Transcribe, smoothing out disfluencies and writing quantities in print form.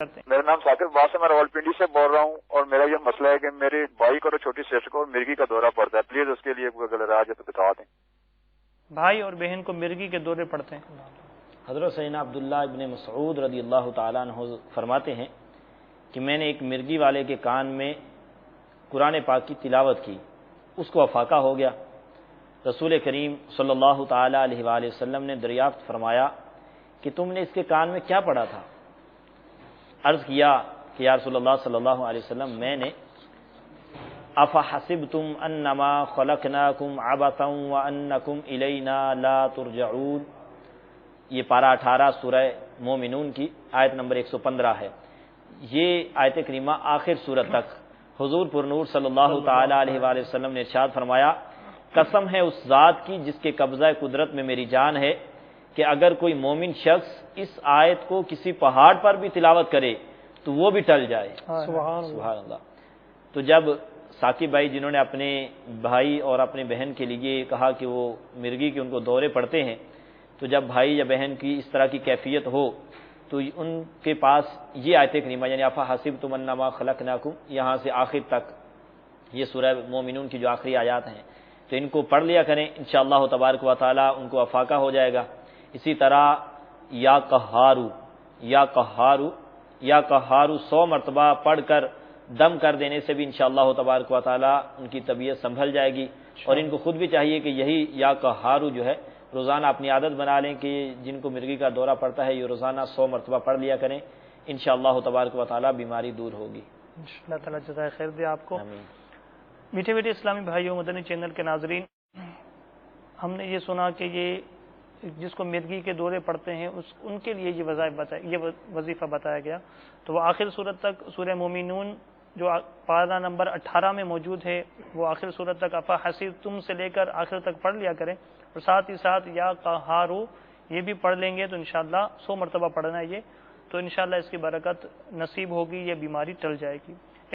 کرتے ہیں۔ میرا نام ثاقب عباس ہے، میں راولپنڈی سے بول رہا ہوں، اور میرا یہ مسئلہ ہے کہ میرے بھائی کو اور چھوٹی سسٹر کو مرگی کا دورہ پڑتا ہے، پلیز اس کے لیے کوئی اگر علاج ہے تو بتا دیں۔ بھائی اور بہن کو مرگی کے دورے پڑتے ہیں۔ حضرت سیدنا عبداللہ ابن مسعود رضی اللہ تعالیٰ عنہ فرماتے ہیں کہ میں نے ایک مرگی والے کے کان میں قرآن پاک کی تلاوت کی، اس کو افاقہ ہو گیا۔ رسول کریم صلی اللہ تعالیٰ علیہ وآلہ وسلم نے دریافت فرمایا کہ تم نے اس کے کان میں کیا پڑھا تھا؟ عرض کیا کہ یا رسول اللہ صلی اللہ علیہ وسلم، میں نے افحسبتم انما خلقناکم عبثا وانکم الینا لا ترجعون، یہ پارہ 18 سورہ مومنون کی آیت نمبر 115 ہے۔ یہ آیت کریمہ آخر سورت تک حضور پر نور صلی اللہ تعالی علیہ وآلہ وسلم نے ارشاد فرمایا، قسم ہے اس ذات کی جس کے قبضہ قدرت میں میری جان ہے کہ اگر کوئی مومن شخص اس آیت کو کسی پہاڑ پر بھی تلاوت کرے تو وہ بھی ٹل جائے۔ سبحان اللہ۔ تو جب ثاقب بھائی جنہوں نے اپنے بھائی اور اپنے بہن کے لیے کہا کہ وہ مرگی کے ان کو دورے پڑتے ہیں، تو جب بھائی یا بہن کی اس طرح کی کیفیت ہو تو ان کے پاس یہ آیت کریمہ یعنی افحسبتم انما خلقناکم یہاں سے آخر تک یہ سورہ مومنون کی جو آخری آیات ہیں تو ان کو پڑھ لیا کریں، انشاءاللہ تبارک و تعالی ان کو افاقہ ہو جائے گا۔ اسی طرح یا قہارو یا قہارو یا قہارو 100 مرتبہ پڑھ کر دم کر دینے سے بھی انشاءاللہ تبارک و تعالی ان کی طبیعت سنبھل جائے گی، اور ان کو خود بھی چاہیے کہ یہی یا قہارو جو ہے روزانہ اپنی عادت بنا لیں کہ جن کو مرگی کا دورہ پڑتا ہے یہ روزانہ 100 مرتبہ پڑھ لیا کریں، انشاءاللہ تبارک و تعالی بیماری دور ہوگی۔ اللہ تعالیٰ جزائے خیر دے آپ کو۔ آمین۔ میٹھے میٹھے اسلامی بھائیوں، مدنی چینل کے ناظرین، ہم نے یہ سنا کہ یہ جس کو مرگی کے دورے پڑتے ہیں ان کے لیے یہ وظیفہ بتایا گیا، تو وہ آخر صورت تک سورہ مومنون جو پارہ نمبر 18 میں موجود ہے وہ آخر صورت تک افحسبتم سے لے کر آخر تک پڑھ لیا کریں، اور ساتھ ہی ساتھ یا قہارو یہ بھی پڑھ لیں گے تو انشاءاللہ 100 مرتبہ پڑھنا ہے یہ، تو انشاءاللہ اس کی برکت نصیب ہوگی، یہ بیماری ٹل جائے گی۔